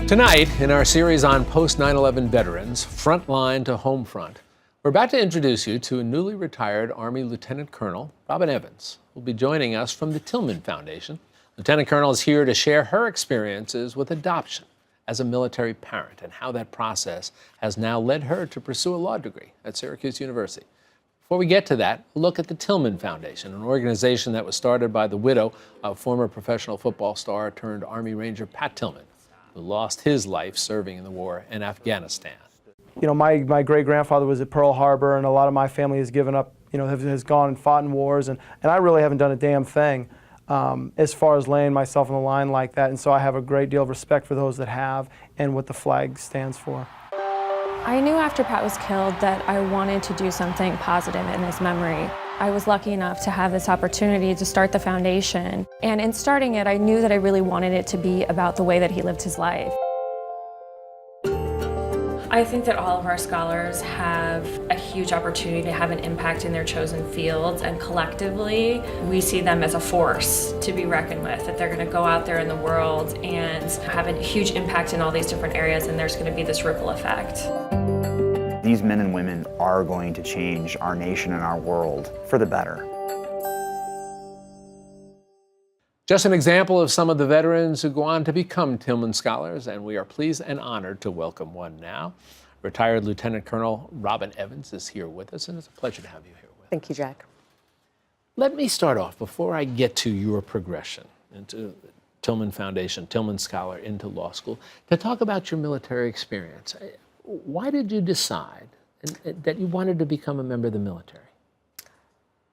Tonight, in our series on post 9/11 veterans, Frontline to Homefront, we're about to introduce you to a newly retired Army Lieutenant Colonel, Robin Evans, who will be joining us from the Tillman Foundation. Lieutenant Colonel is here to share her experiences with adoption as a military parent and how that process has now led her to pursue a law degree at Syracuse University. Before we get to that, a look at the Tillman Foundation, an organization that was started by the widow of former professional football star turned Army Ranger Pat Tillman, who lost his life serving in the war in Afghanistan. You know, my great-grandfather was at Pearl Harbor, and a lot of my family has given up, you know, has gone and fought in wars, and I really haven't done a damn thing as far as laying myself on the line like that, and so I have a great deal of respect for those that have and what the flag stands for. I knew after Pat was killed that I wanted to do something positive in his memory. I was lucky enough to have this opportunity to start the foundation. And in starting it, I knew that I really wanted it to be about the way that he lived his life. I think that all of our scholars have a huge opportunity to have an impact in their chosen fields, and collectively, we see them as a force to be reckoned with, that they're going to go out there in the world and have a huge impact in all these different areas, and there's going to be this ripple effect. These men and women are going to change our nation and our world for the better. Just an example of some of the veterans who go on to become Tillman Scholars, and we are pleased and honored to welcome one now. Retired Lieutenant Colonel Robin Evans is here with us, and it's a pleasure to have you here with us. Thank you, Jack. Let me start off, before I get to your progression into Tillman Foundation, Tillman Scholar, into law school, to talk about your military experience. Why did you decide that you wanted to become a member of the military?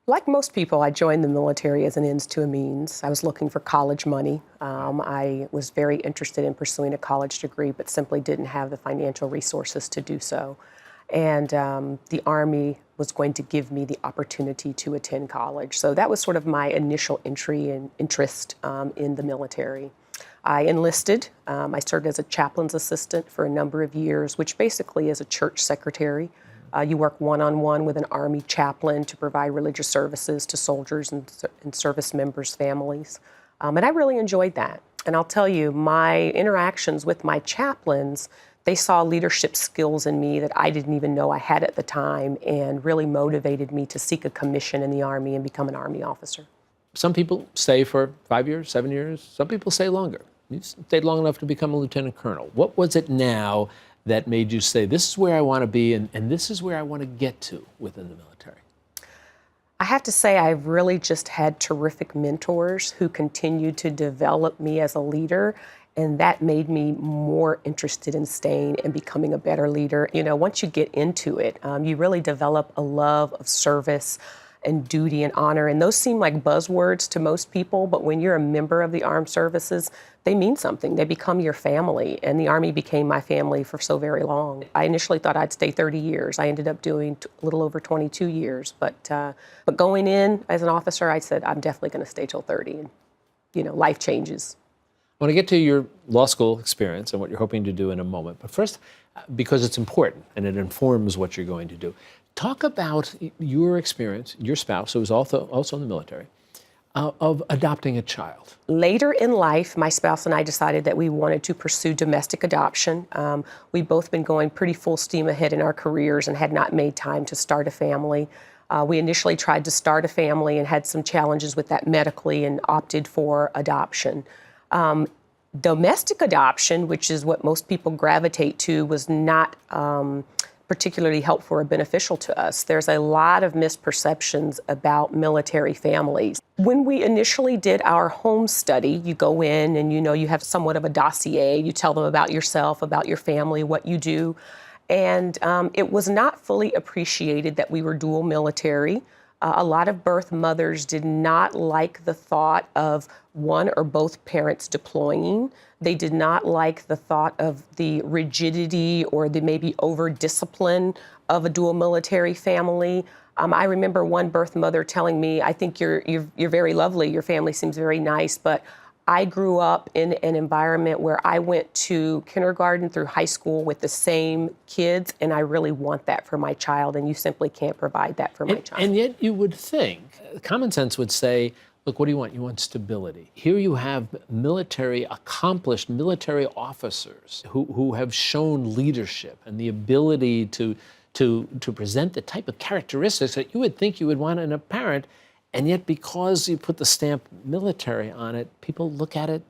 Like most people, I joined the military as an ends to a means. I was looking for college money. I was very interested in pursuing a college degree, but simply didn't have the financial resources to do so. And the Army was going to give me the opportunity to attend college. So that was sort of my initial entry and interest in the military. I enlisted. I served as a chaplain's assistant for a number of years, which basically is a church secretary. You work one-on-one with an Army chaplain to provide religious services to soldiers and service members' families. And I really enjoyed that. And I'll tell you, my interactions with my chaplains, they saw leadership skills in me that I didn't even know I had at the time, and really motivated me to seek a commission in the Army and become an Army officer. Some people stay for 5 years, 7 years. Some people stay longer. You stayed long enough to become a lieutenant colonel. What was it now that made you say, this is where I want to be, and this is where I want to get to within the military? I have to say, I've really just had terrific mentors who continued to develop me as a leader, and that made me more interested in staying and becoming a better leader. You know, once you get into it, you really develop a love of service and duty and honor, and those seem like buzzwords to most people, but when you're a member of the armed services, they mean something. They become your family, and the Army became my family for so very long. I initially thought I'd stay 30 years. I ended up doing a little over 22 years, but going in as an officer, I said, I'm definitely gonna stay till 30, and you know, life changes. I want to get to your law school experience and what you're hoping to do in a moment, but first, because it's important and it informs what you're going to do, talk about your experience, your spouse, who was also in the military, of adopting a child. Later in life, my spouse and I decided that we wanted to pursue domestic adoption. We'd both been going pretty full steam ahead in our careers and had not made time to start a family. We initially tried to start a family and had some challenges with that medically and opted for adoption. Domestic adoption, which is what most people gravitate to, was not particularly helpful or beneficial to us. There's a lot of misperceptions about military families. When we initially did our home study, you go in and you have somewhat of a dossier. You tell them about yourself, about your family, what you do. And it was not fully appreciated that we were dual military. A lot of birth mothers did not like the thought of one or both parents deploying. They did not like the thought of the rigidity or the maybe over-discipline of a dual military family. I remember one birth mother telling me, I think you're very lovely, your family seems very nice, but I grew up in an environment where I went to kindergarten through high school with the same kids, and I really want that for my child, and you simply can't provide that for my child. And yet you would think, common sense would say, Look, what do you want? You want stability. Here you have accomplished military officers who have shown leadership and the ability to present the type of characteristics that you would think you would want in a parent, and yet because you put the stamp military on it, people look at it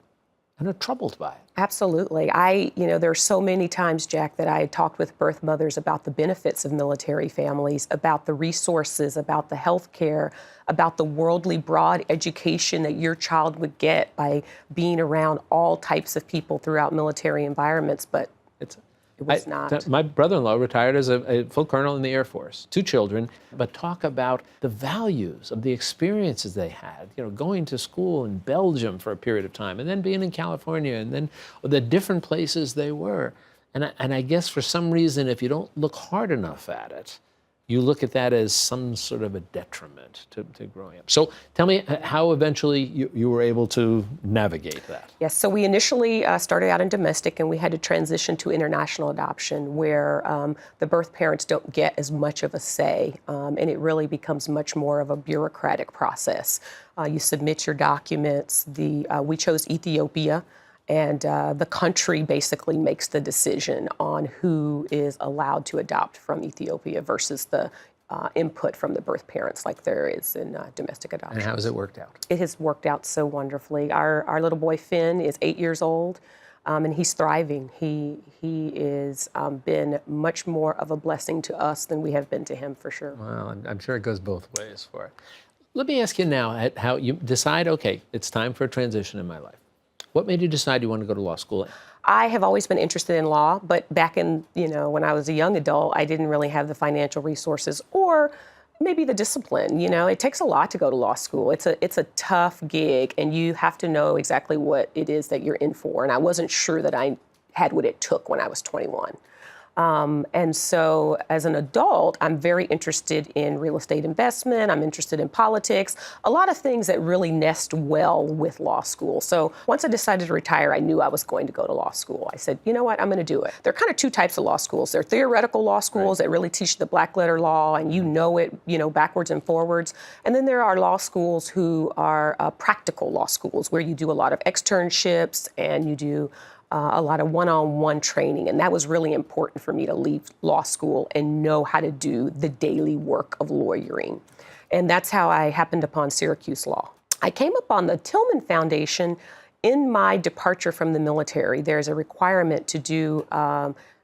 and are troubled by it. Absolutely. There are so many times, Jack, that I talked with birth mothers about the benefits of military families, about the resources, about the health care, about the worldly broad education that your child would get by being around all types of people throughout military environments, but it was not. My brother-in-law retired as a full colonel in the Air Force, 2 children, but talk about the values of the experiences they had, going to school in Belgium for a period of time, and then being in California, and then the different places they were. And I guess for some reason, if you don't look hard enough at it, you look at that as some sort of a detriment to growing up. So tell me how eventually you were able to navigate that. Yes, so we initially started out in domestic, and we had to transition to international adoption, where the birth parents don't get as much of a say, and it really becomes much more of a bureaucratic process. You submit your documents. We chose Ethiopia. And the country basically makes the decision on who is allowed to adopt from Ethiopia versus the input from the birth parents like there is in domestic adoption. And how has it worked out? It has worked out so wonderfully. Our little boy Finn is 8 years old, and he's thriving. He is been much more of a blessing to us than we have been to him, for sure. Well, I'm sure it goes both ways for it. Let me ask you now how you decide, okay, it's time for a transition in my life. What made you decide you want to go to law school? I have always been interested in law, but back in, when I was a young adult, I didn't really have the financial resources or maybe the discipline. It takes a lot to go to law school. It's a tough gig, and you have to know exactly what it is that you're in for. And I wasn't sure that I had what it took when I was 21. And so as an adult, I'm very interested in real estate investment. I'm interested in politics, a lot of things that really nest well with law school. So once I decided to retire, I knew I was going to go to law school. I said, you know what, I'm going to do it. There are kind of 2 types of law schools. There are theoretical law schools that really teach the black letter law, and it, backwards and forwards. And then there are law schools who are practical law schools, where you do a lot of externships and you do a lot of one-on-one training, and that was really important for me to leave law school and know how to do the daily work of lawyering. And that's how I happened upon Syracuse Law. I came upon the Tillman Foundation in my departure from the military. There's a requirement to do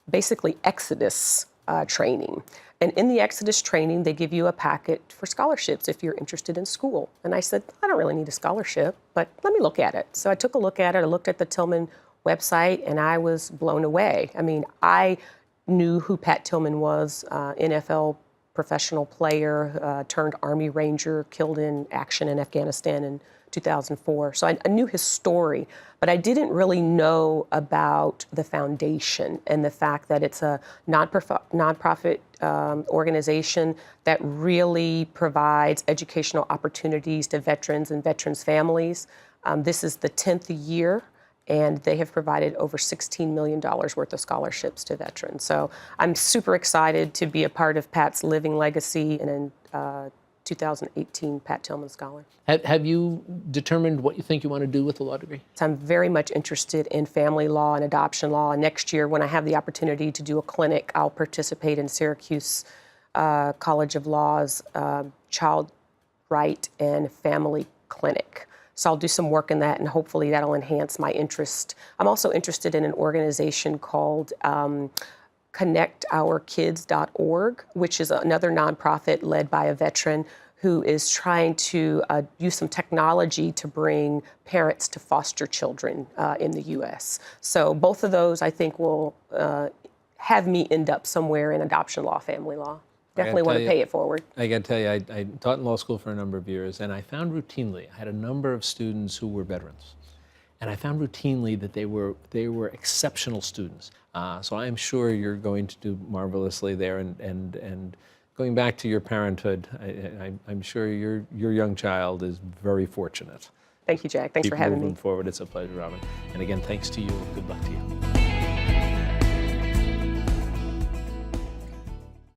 basically Exodus training. And in the Exodus training, they give you a packet for scholarships if you're interested in school. And I said, I don't really need a scholarship, but let me look at it. So I took a look at it. I looked at the Tillman website, and I was blown away. I mean, I knew who Pat Tillman was, NFL professional player, turned Army Ranger, killed in action in Afghanistan in 2004. So I knew his story, but I didn't really know about the foundation and the fact that it's a nonprofit organization that really provides educational opportunities to veterans and veterans' families. This is the 10th year, and they have provided over $16 million worth of scholarships to veterans. So I'm super excited to be a part of Pat's living legacy, and in 2018 Pat Tillman Scholar. Have you determined what you think you want to do with the law degree? So I'm very much interested in family law and adoption law. Next year, when I have the opportunity to do a clinic, I'll participate in Syracuse College of Law's Child Right and Family Clinic. So I'll do some work in that, and hopefully that'll enhance my interest. I'm also interested in an organization called connectourkids.org, which is another nonprofit led by a veteran who is trying to use some technology to bring parents to foster children in the U.S. So both of those, I think, will have me end up somewhere in adoption law, family law. Definitely want to pay it forward. I got to tell you, I taught in law school for a number of years, and I found routinely, I had a number of students who were veterans, and I found routinely that they were exceptional students. So I'm sure you're going to do marvelously there, and going back to your parenthood, I'm sure your young child is very fortunate. Thank you, Jack. Thanks for having me. Keep moving forward. It's a pleasure, Robin. And again, thanks to you. Good luck to you.